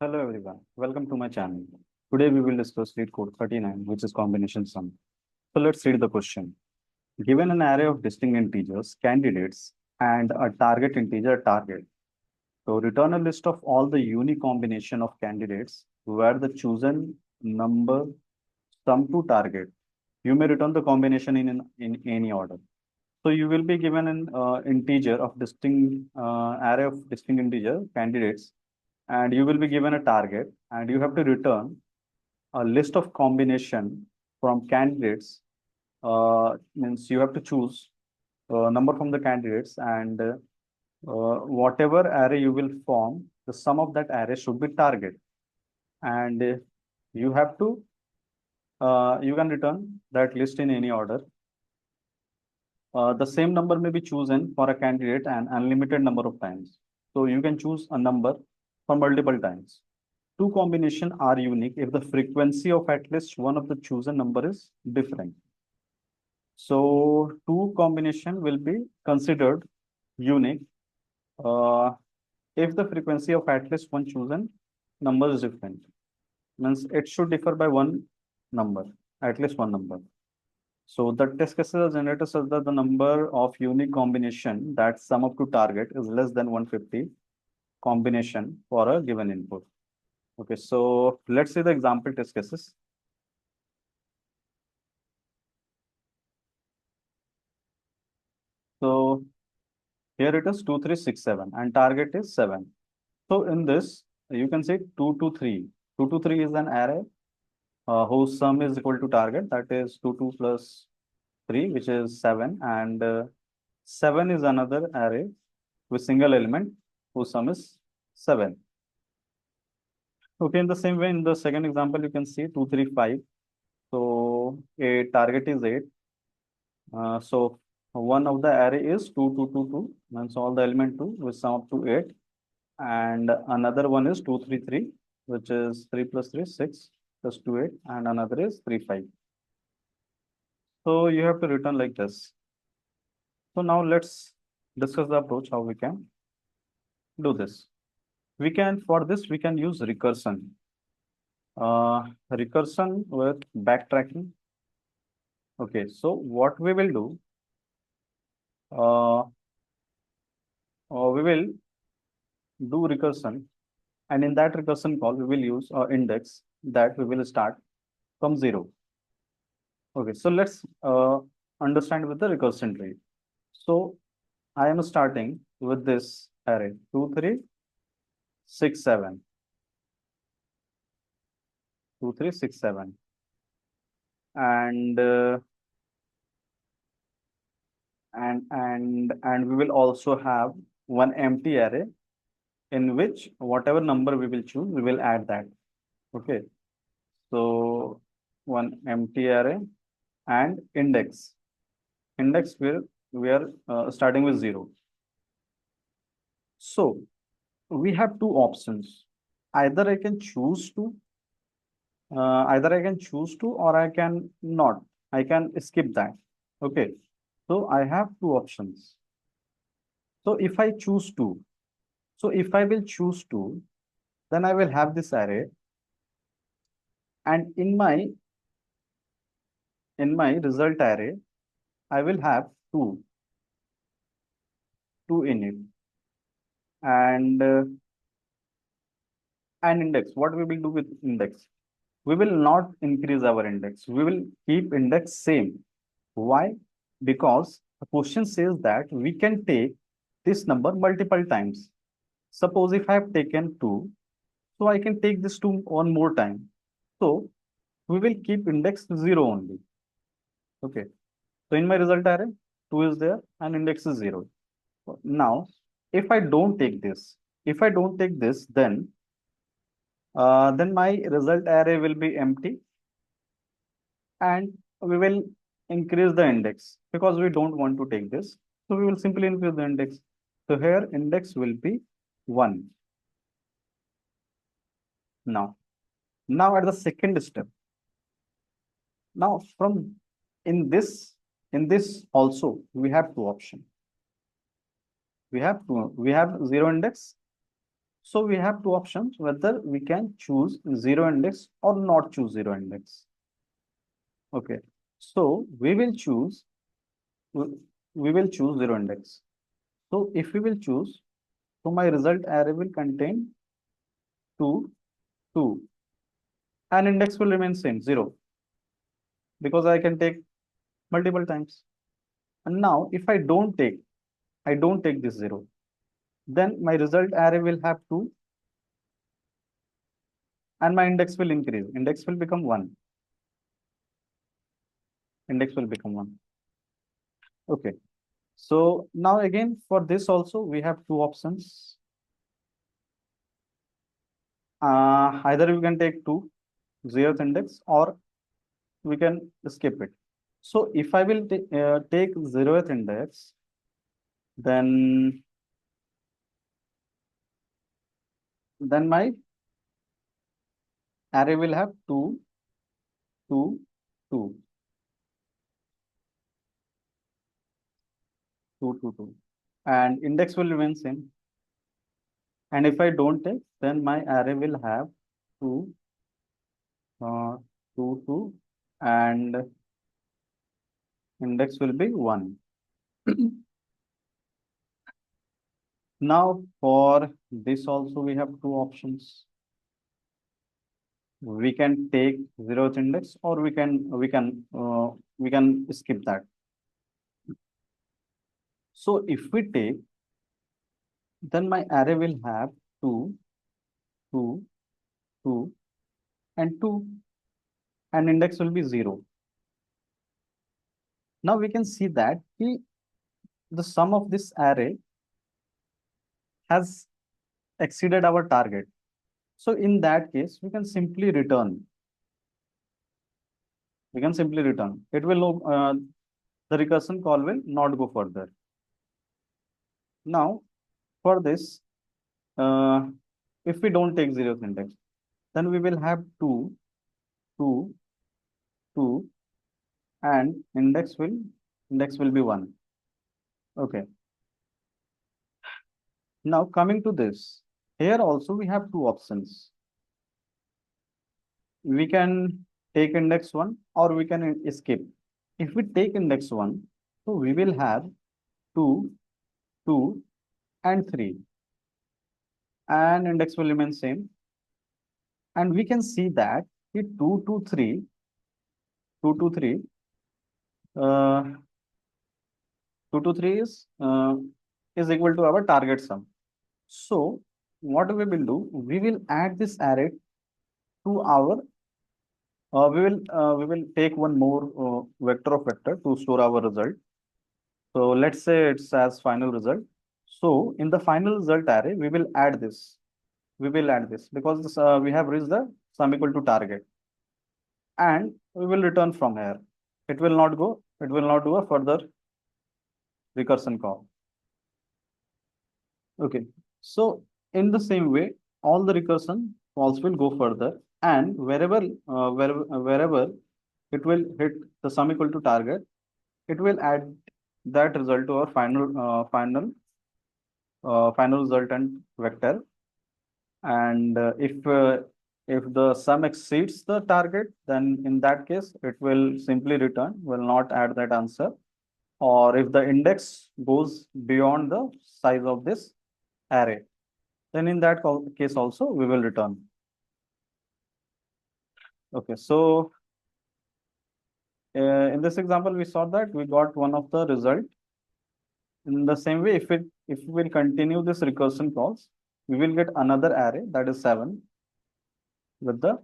Hello everyone, welcome to my channel. Today we will discuss LeetCode 39, which is combination sum. So let's read the question. Given an array of distinct integers, candidates, and a target integer target, so return a list of all the unique combination of candidates where the chosen number sum to target. You may return the combination in any order. So you will be given an integer of distinct array of distinct integer candidates, and you will be given a target, and you have to return a list of combination from candidates. Means you have to choose a number from the candidates, and whatever array you will form, the sum of that array should be target, and you have to you can return that list in any order. The same number may be chosen for a candidate an unlimited number of times. So you can choose a number for multiple times. Two combinations are unique if the frequency of at least one of the chosen number is different. So two combination will be considered unique if the frequency of at least one chosen number is different. Means it should differ by one number, at least one number. So the test cases are generated such that the number of unique combination that sum up to target is less than 150 combination for a given input. Okay, so let's see the example test cases. So here it is 2367 and target is 7. So in this, you can say 223. 223 is an array whose sum is equal to target, that is 22 plus 3, which is 7, and 7 is another array with single element whose sum is 7. Okay, in the same way, in the second example, you can see 235. So a target is 8. So one of the array is 2222, means all the element 2 with sum up to 8. And another one is 233, which is 3 plus 3, 6 plus 2, 8. And another is 35. So you have to return like this. So now let's discuss the approach, how we can do this. For this, we can use recursion. Recursion with backtracking. Okay, so what we will do, we will do recursion, and in that recursion call, we will use index that we will start from 0. Okay, so let's understand with the recursion tree. So I am starting with this array 2, 3, 6, 7. 2, 3, 6, 7. And we will also have one empty array in which whatever number we will choose, we will add that. Okay. So one empty array and index. Index where we are starting with 0. So we have two options. Either I can choose to, or I can not. I can skip that. Okay. So I have two options. So if I choose to, if I will choose to, then I will have this array, and in my result array, I will have two in it, and index. What we will do with index? We will not increase our index. We will keep index same. Why? Because the question says that we can take this number multiple times. Suppose if I have taken 2, so I can take this 2 one more time. So we will keep index 0 only. Okay. So in my result array, 2 is there and index is 0. Now, if I don't take this, then my result array will be empty, and we will increase the index because we don't want to take this. So we will simply increase the index. So here index will be 1. Now at the second step, now from in this also we have two options. We have 0 index. So we have two options, whether we can choose zero index or not choose zero index. Okay, so we will choose zero index. So if we will choose, so my result array will contain 2, 2, and index will remain same 0, because I can take multiple times. And now if I don't take this 0, then my result array will have 2 and my index will increase. Index will become 1. Index will become 1. Okay. So now again for this also we have two options. Either we can take 2, 0th index, or we can skip it. So if I will take 0th index, then my array will have 2, 2, 2, 2, 2, 2, and index will remain same. And if I don't take, then my array will have 2, 2, 2, and index will be 1. Now for this also we have two options. We can take 0th index, or we can skip that. So if we take, then my array will have 2, 2, 2, and 2, and index will be 0. Now we can see that the sum of this array has exceeded our target. So in that case, we can simply return. We can simply return. It will the recursion call will not go further. Now for this, if we don't take 0th index, then we will have 2, 2, 2, and index will be 1. Okay. Now coming to this, here also we have two options. We can take index 1, or we can skip. If we take index 1, so we will have 2, 2, and 3, and index will remain same. And we can see that 2 to 3, 2 to 3, 2 to 3 is equal to our target sum. So what we will do, we will add this array to our we will take one more vector of vector to store our result. So let's say it's as final result. So in the final result array, we will add this. We will add this because this, we have reached the sum equal to target, and we will return from here. It will not go. It will not do a further recursion call. Okay. So in the same way, all the recursion calls will go further, and wherever it will hit the sum equal to target, it will add that result to our final resultant vector. And if the sum exceeds the target, then in that case it will simply return, will not add that answer. Or if the index goes beyond the size of this array, then in that case also we will return. Okay, so in this example we saw that we got one of the result. In the same way, if we will continue this recursion calls, we will get another array, that is 7, with the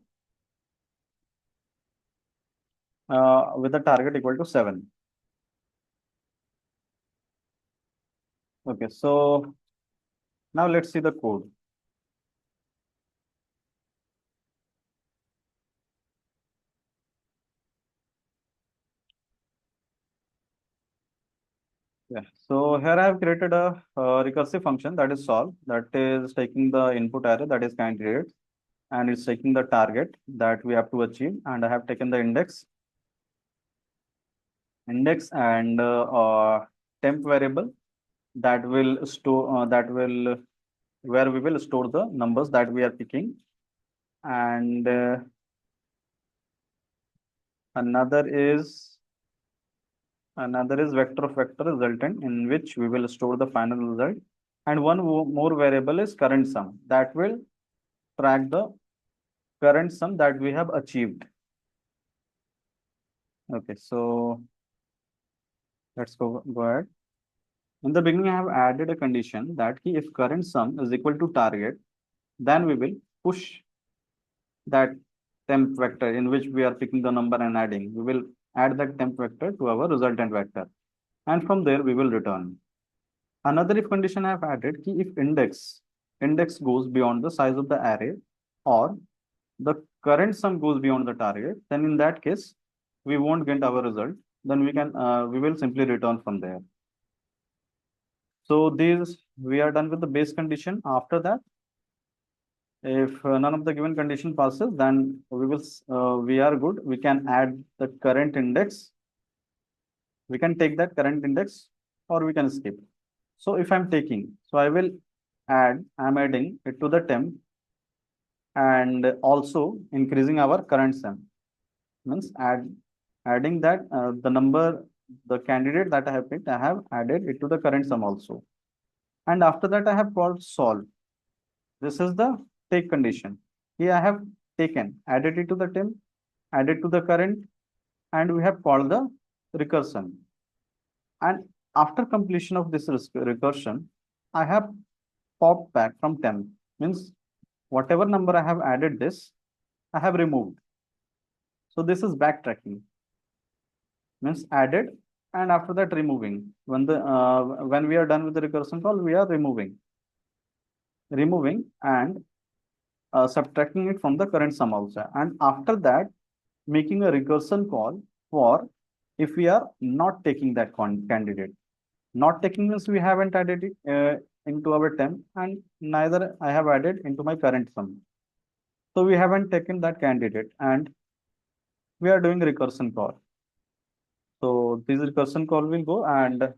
target equal to 7. Okay, so now let's see the code. Yeah, so here I have created a recursive function, that is solve, that is taking the input array, that is candidate, and it's taking the target that we have to achieve, and I have taken the index and temp variable that will store where we will store the numbers that we are picking. And another is vector of vector resultant, in which we will store the final result. And one more variable is current sum, that will track the current sum that we have achieved. Okay, so let's go ahead. In the beginning, I have added a condition that if current sum is equal to target, then we will push that temp vector in which we are picking the number and adding. We will add that temp vector to our resultant vector. And from there, we will return. Another if condition I have added, if index goes beyond the size of the array, or the current sum goes beyond the target, then in that case, we won't get our result. Then we will simply return from there. So we are done with the base condition. After that, if none of the given condition passes, then we are good. We can add the current index. We can take that current index, or we can skip. So if I'm taking, so I'm adding it to the temp, and also increasing our current sum. Means adding that the candidate that I have picked, I have added it to the current sum also. And after that, I have called solve. This is the take condition. Here I have added it to the temp, added to the current, and we have called the recursion. And after completion of this recursion, I have popped back from temp. Means whatever number I have added this, I have removed. So this is backtracking. Means added, and after that removing. When we are done with the recursion call, we are removing and subtracting it from the current sum also. And after that, making a recursion call for if we are not taking that candidate. Not taking means we haven't added it into our temp, and neither I have added into my current sum. So we haven't taken that candidate, and we are doing recursion call. So this recursion call will go, and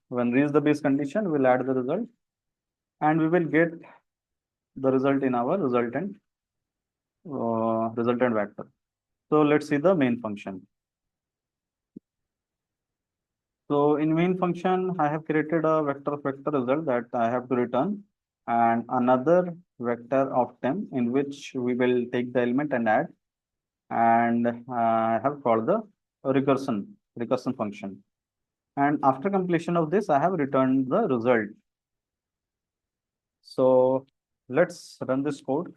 when reach the base condition, we'll add the result, and we will get the result in our resultant vector. So let's see the main function. So in main function, I have created a vector result that I have to return, and another vector of temp in which we will take the element and add, and I have called the recursion function. And after completion of this, I have returned the result. So let's run this code.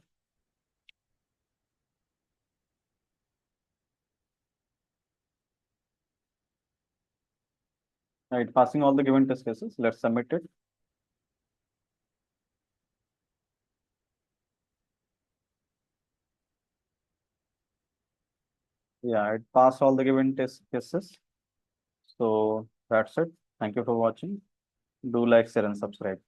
Right, passing all the given test cases. Let's submit it. Yeah, it passed all the given test cases. So that's it. Thank you for watching. Do like, share, and subscribe.